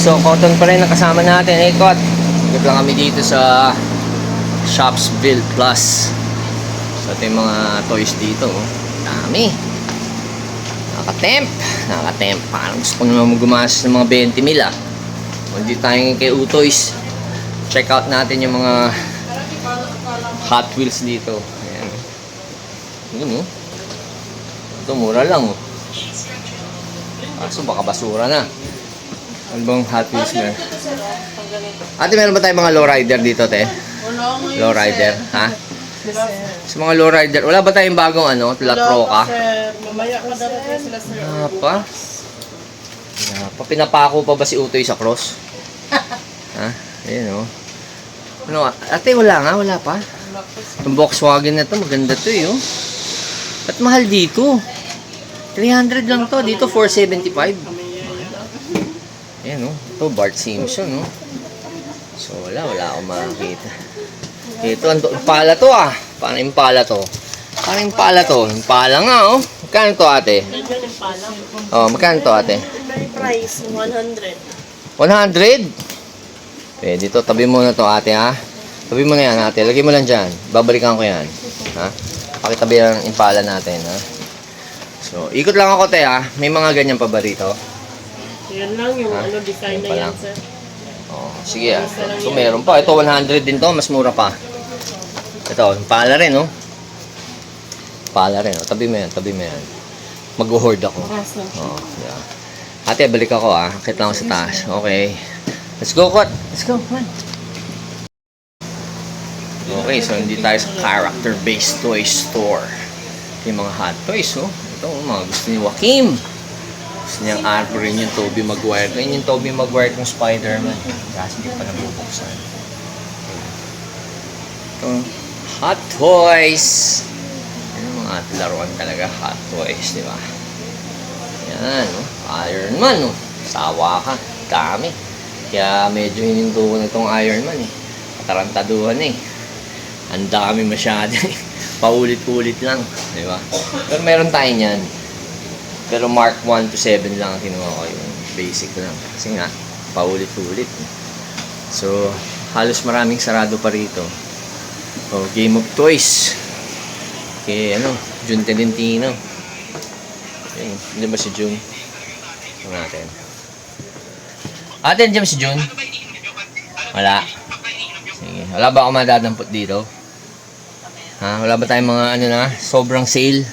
so cotton pa rin ang kasama natin. Ikot lang kami dito sa Shopsville Plus. So ito yung mga toys dito. Dami. Nakatemp. Parang gusto ko naman gumastos ng mga 20 mil ah. Hindi tayo kay Utoys. Check out natin yung mga Hot Wheels dito. Ayan. Yun oh. Ito mura lang oh. Kaso baka basura na. Ano bang Hot Wheels na? Ate, meron ba tayong mga lowrider dito, te? Lowrider, ha? Sa mga lowrider, wala ba tayong bagong ano? La Troca? Mamaya pa darating sila sir. Pinapako pa ba si Utoy sa cross? Ha? Ayan oh. Ano, ate, wala pa. Yung Volkswagen na to, maganda to eh oh. Ba't mahal dito? 300 lang to, dito 475. Ayan oh, ito Bart Simpson oh. So wala akong makakita. Ito, impala to ah. Paano impala to? Impala nga oh. Magkano to ate? Oh, magkano to ate? Price, 100. 100? Dito, tabi mo na to ate ha. Tabi mo na yan ate. Lagay mo lang dyan. Babalikan ko yan. Ha? Pakitabi ang impala natin ha. So, ikot lang ako te ha. May mga ganyan pa ba rito? Yan lang yung ano design na yan sir. Oh, sige ah. So, meron pa. Ito 100 din to. Mas mura pa. Ito, impala rin oh. Impala rin oh. Tabi mo yan. Mag-hoard ako. Oh, yeah. Ate, balik ako ah. Akit lang ako sa taas. Okay. Let's go, Kot. Let's go, man. Okay, so hindi tayo sa character-based toy store. Yung mga hot toys, oh. Ito, mga gusto ni Joaquim. Gusto niyang arborin yung Tobey Maguire. Ito yung Tobey Maguire kong Spider-Man. Kasi hindi pa nabubuksan. Ito, hot toys. Yung mga laruan talaga, hot toys, di ba? Yan, oh. Iron Man, oh. Sawa ka. Dami. Kaya medyo hininto ko na itong Iron Man, eh. Katarantaduhan, eh. Ang dami masyado, eh. Paulit-ulit lang, di ba? Pero meron tayo niyan. Pero Mark 1 to 7 lang ang kinuha ko, yung basic lang. Kasi nga, paulit-ulit. So, halos maraming sarado pa rito. Oh, Game of Toys. Okay, ano, Jun Tolentino. Okay, hindi ba si Jun? Ito natin. Ate, nandiyan ba si Jun? Wala. Sige. Wala ba ako madadampot dito? Ha? Wala ba tayong mga ano na? Sobrang sale?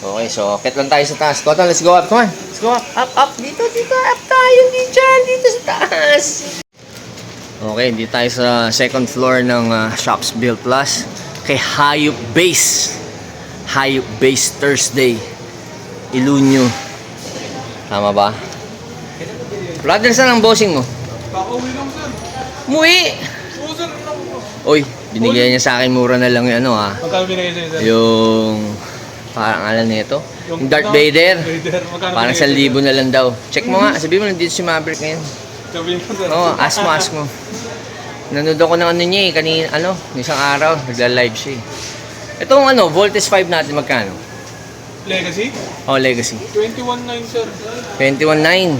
Okay, so akit lang tayo sa taas. Cotton, let's go up. Come on. Let's go up. Up. Dito. Up tayo. Hindi dyan. Dito sa taas. Okay, hindi tayo sa second floor ng Shopsville Plus. Kay Hayop Base. Hayop Base Thursday. Ilunyo. Tama ba? Brother, saan ang bossing mo? Pauwi lang sir. Muwi! Oo sir. Oy, binigyan niya sa akin mura na lang yung ano ha. Magkano binigay sa'yo sir? Yung parang alam nito. Yung Darth Vader. Parang 1,000 na lang daw. Check mo nga. Sabihin mo nandito si Maverick ngayon. Sabihin mo sir. Oo, ask mo. Nanood ako ng ano niya eh. Kanina, isang araw. Nagla-live siya eh. Itong Voltes 5 natin magkano? Legacy? Oh, Legacy. 21.9 sir. 21.9.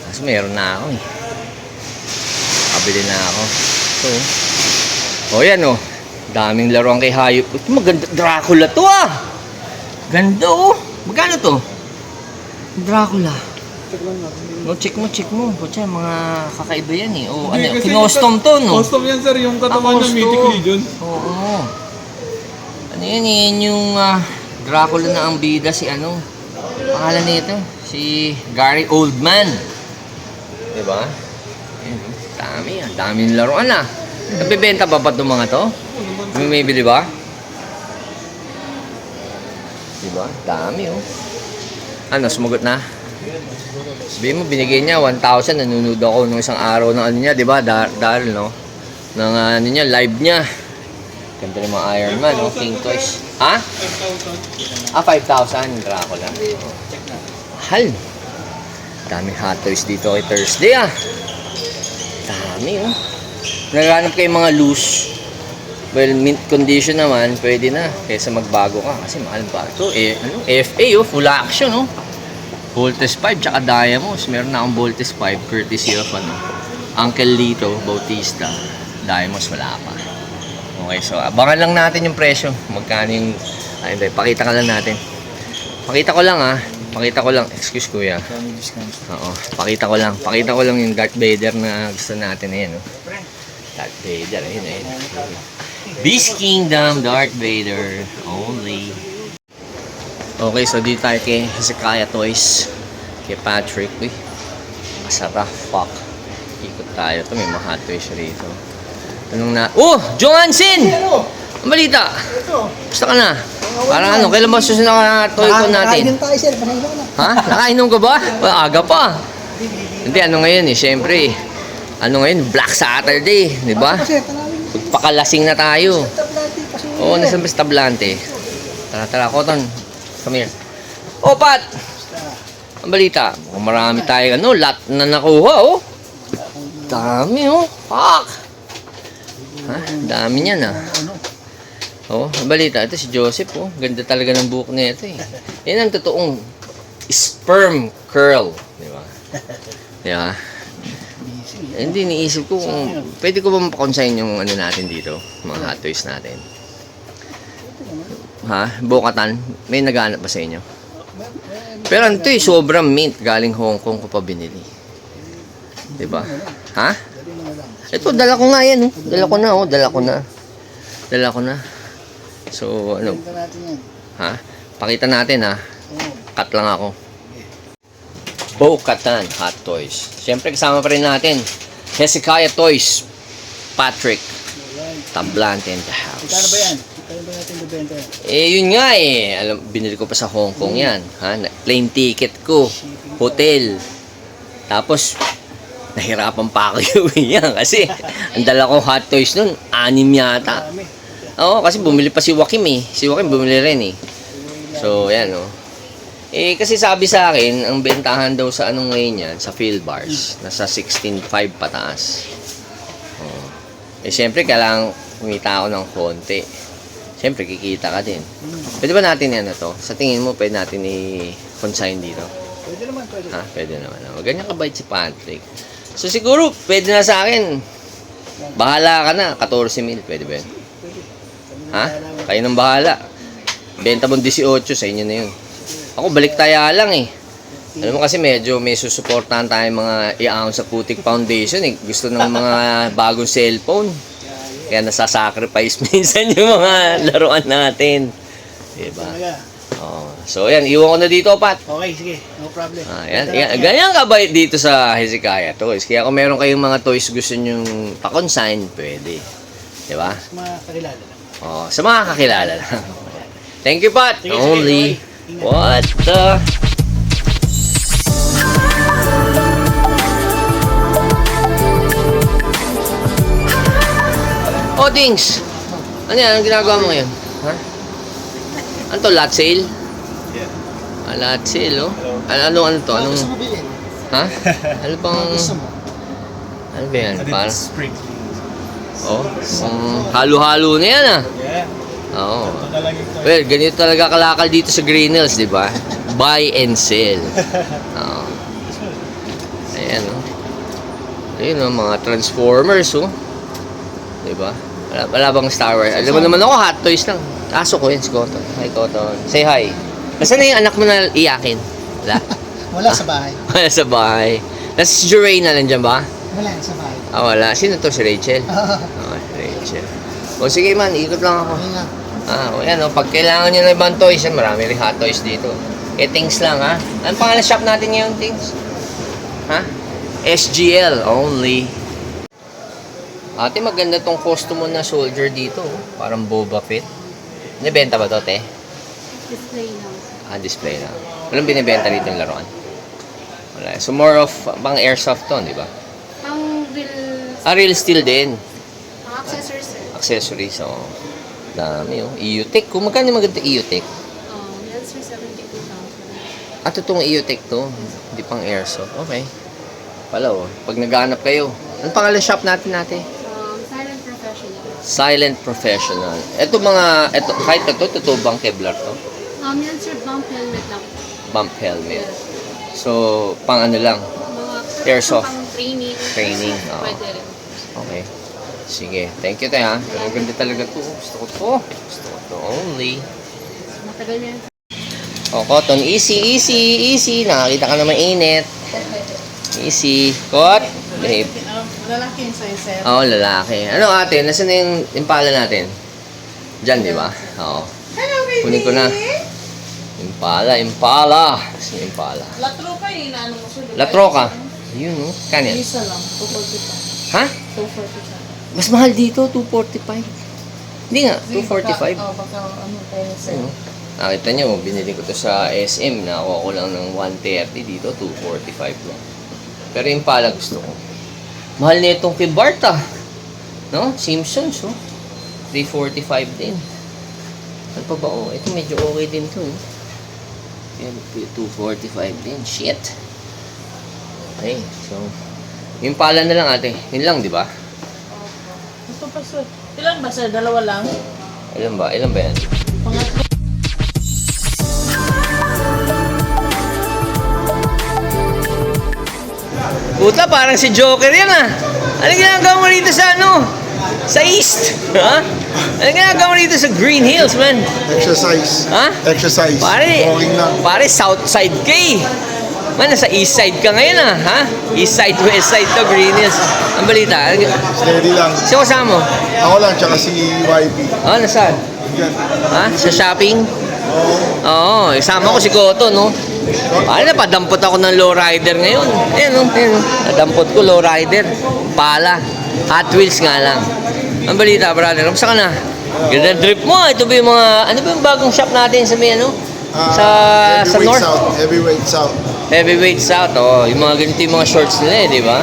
Kasi meron na ako eh. Kabili na ako. So, yan oh. Daming laruan kay Hayop. Ito maganda. Dracula to ah. Ganda oh. Magkano to? Dracula. Check lang natin. Check mo. Kutsa, mga kakaiba yan eh. O, kinostom to no? Custom yan sir. Yung katawan ng Mythic Legion. Oo. Ano yan yung Dracula na ang bida si pangalan nito, si Gary Oldman. Diba? Daming laruan ah. Nagbebenta ba itong mga to? May bili ba? Diba? Dami oh. Sumagot na? Sabihin mo, binigay niya 1,000. Nanonood ako nung isang araw ng niya, diba? Dahil no? Ng niya, live niya. Ganda ng mga Iron Man, no? King Toys. Ha? 5,000. 5,000. Dracula. Mahal. Daming hot toys dito kay Thursday, ah. Dami, oh. Naghanap kayo mga loose. Well, mint condition naman, pwede na. Kaysa magbago ka. Kasi mahal ba ito? FA, oh. Full action, oh. Voltes 5 tsaka Diamos. Meron na akong Voltes 5 courtesy of Uncle Lito Bautista. Diamos wala pa. Okay, so abangan lang natin yung presyo. Magkano yung... hindi, pakita ka lang natin. Pakita ko lang. Excuse kuya. Oo, pakita ko lang yung Darth Vader na gusto natin. Ayan, Darth Vader, ayun. Beast Kingdom, Darth Vader, only. Okay, so dito tayo kay Hezekiah Toys. Kay Patrick. Uy, masarap, fuck. Ikot tayo. Ito, may mga hot toys rito. Tanong na, oh! Johansen! Ang balita! Gusto ka na? Parang ano, kailan ba susunod na toy ko natin? Nakainom tayo, sir. Panahilo ka na. Ha? Nakainom ka ba? Well, aga pa. Hindi, ano ngayon syempre. Ano ngayon? Black Saturday, di ba? Sir, tanawin. Pagpakalasing na tayo. Tablante, pasunin. Oo, nasa tablante. Tara, Cotton. Come here. Oh, Pat! Ang balita. Marami tayo, lot na nakuha, Dami, Fuck! Ha? Dami niyan, ang balita. Ito si Joseph, Ganda talaga ng buhok niya ito, Yan ang totoong sperm curl. Di ba? Di ba? Hindi, niisip ko kung pwede ko ba mapakonsign yung natin dito, mga hot toys natin. Ha? Bokatan, may naghahanap ba sa inyo? Pero ito sobrang mint, galing Hong Kong ko pa binili. Diba? Ha? Ito, dala ko nga yan, Dala ko na. So, ano? Ha? Pakita natin, Cut lang ako. Bokatan Hot Toys. Siyempre, kasama pa rin natin Hezekiah Toys, Patrick, Tablante in the house. Kano ba yan? Kano ba natin bibenta yan? Yun nga Alam, binili ko pa sa Hong Kong yan. Plane ticket ko. Hotel. Tapos, nahirapan pa ako yan. Kasi, ang dala kong hot toys nun, 6 yata. Oo, kasi bumili pa si Joaquim Si Joaquim bumili rin So, yan kasi sabi sa akin, ang bentahan daw sa ngayon yan, sa field bars, nasa 16.5 pataas. Siyempre, kailangan kumita ako ng konti. Siyempre, kikita ka din. Pwede ba natin Sa tingin mo, pwede natin i-consign dito? Pwede naman, pwede. Ha? Pwede naman. Ganyan kabait si Patrick. So, siguro, pwede na sa akin. Bahala ka na. 14,000. Pwede ba yun? Ha? Kayo nang bahala. Benta mo 18, sa inyo na yun. Ako, balik taya lang Alam mo kasi medyo may susuportahan tayo mga iaon sa Putik Foundation Gusto ng mga bagong cellphone. Kaya nasasacrifice minsan yung mga laruan natin. Diba? So, yan. Iwan ko na dito, Pat. Okay, sige. No problem. Ganyan kabait dito sa Hezekiah Toys. Kaya kung meron kayong mga toys gusto nyong pa-consign, pwede. Diba? Mga kakilala lang. Sa mga kakilala lang. Thank you, Pat. Sige, Only. okay. What the... Oh, Dings! Ano yan? Anong ginagawa mo ngayon? Ha? Ano to? Lot sale? Yeah. Lot sale, Ano to? Anong... Gusto mo bilhin? Ha? Ano pang... Gusto mo? Ano ba yan? Para... Spring. Halo-halo na yan, Yeah. Oo. Ito talaga ito. Well, ganito talaga kalakal dito sa Green Hills, di ba? Buy and sell. Oo. Ayan, Ayun, mga Transformers, Di ba? Wala bang Star Wars? Alam mo naman ako, hot toys lang. Aso ko yun, si Cotton. Hi, Cotton. Say hi. Nasaan na yung anak mo na iyakin? Wala? Wala sa bahay. Wala sa bahay. Tapos si Juraina, nandiyan ba? Wala sa bahay. Wala. Sino to? Si Rachel? Rachel. O sige man, ikot lang ako. Okay nga. Ayan, pag kailangan nyo ng ibang toys, marami rin hot toys dito. Things lang, Anong pangalan shop natin ngayon, Things? SGL only. Ate, maganda tong costume na soldier dito, Parang Boba Fett. Nibenta ba to, te? Display lang. Display na. Walang binibenta dito yung laruan. Wala. So, more of, pang airsoft to, di ba? Pang real Real steel din. accessories, sir. Accessories, Dami, EUTech. Kung magkano maganda EUTech? Yan, sir, 72,000. Totoong EUTech to. Hindi pang airsoft. Okay. Pala, Pag naghahanap kayo. Anong pangalan shop natin? Silent Professional. Silent Professional. Kahit ito, totoo bang Kevlar to? Yan, sir, bump helmet lang. Bump helmet. So, pang ano lang. Mga Airsoft. pang training. Training, oo. Pwede rin. Okay. Sige. Thank you, tayo ha. Pero ganda talaga to. Gusto ko to. Gusto ko to only. Matagal yan. Oh, cotton. Easy, easy, easy. Nakakita ka na mainit. Easy. Kot. Babe. Lalaki yung size, sir. Oo, lalaki. Ano ate? Nasaan na yung impala natin? Diyan, di ba? Oo. Hello, baby! Kunin ko na. Impala. Sino impala? Latro ka eh, inaano mo sulit. Latroca. Yun, no? Kanyan. Isa lang, 245. Ha? 245. Mas mahal dito, 245. Hindi nga, 245. Oo, baka ano tayo sir. Ayun. Nakita nyo, binili ko to sa SM. Nakuha ko lang ng 130. Dito, 245 lang. Pero yung pala gusto ko. Mahal na itong kay Bart ah. No? Simpsons, oh. 345 din. Ano pa ba? Oh, ito medyo okay din to. Eh. Yan, 245 din. Shit. Okay, so. Yung pala na lang ate. Yun lang, di ba? Ito pa sir. Ilan ba sir? Dalawa lang? Ilan ba? Ilan ba yan? Pangatlo. Puta, parang si Joker yan ah. Ano ginagawa mo rito sa ano? Sa East? Ha? Ano ginagawa mo rito sa Green Hills, man? Exercise. Ha? Exercise. Pare, Walking lang. pare, South Side ka eh. Man, nasa East Side ka ngayon ah, ha? East Side, West Side to, Green Hills. Ang balita. Steady lang. Sino kasama mo? Ako lang, tsaka si YP. Oh, nasaan? Yan. Ha? Sa shopping? Oo. Oo, isama ko si Koto, no? Pare, napadampot ako ng lowrider ngayon. Ayan, no? Ayan, no? Nadampot ko lowrider. Pala. Hot Wheels nga lang. Ang balita, brother. Kamusta ka na? Ganda trip mo. Ito ba yung mga... Ano ba yung bagong shop natin sa may ano? Sa Heavyweight North? South. Heavyweight South. Heavyweight South, oh. Yung mga ganito yung mga shorts nila eh, di ba?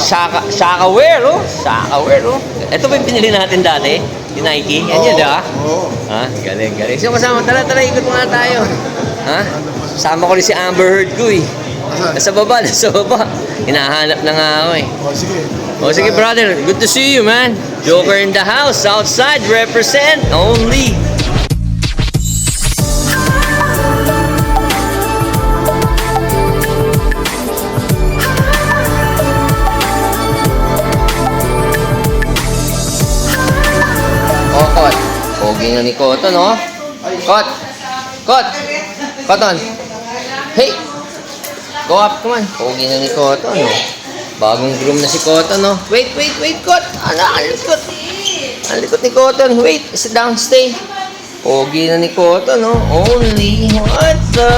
Shaka wear, oh. Shaka wear, oh. Ito ba yung pinili natin dati? Yung Nike? Yan yun, di ba? Oo. Ha? Galing, galing. So, kasama, tara, ikot mo nga tayo. Ha? Sama ko rin si Amber Heard ko, eh. Asan? Nasa baba. Hinahanap na nga ako, eh. O, sige. O, sige, brother. Good to see you, man. Joker in the house. Outside, represent. Only. Oh, Kot. Pogi na ni Koton, no? Kot! Kot! Koton! Hey! Go up, come on. Pogi na ni Koton, no? Bagong groom na si Koton, no? Wait, Kot! Ano, ang likot! Ang likot ni Koton. Wait, sit down, stay. Pogi na ni Koton, no? Only, what the...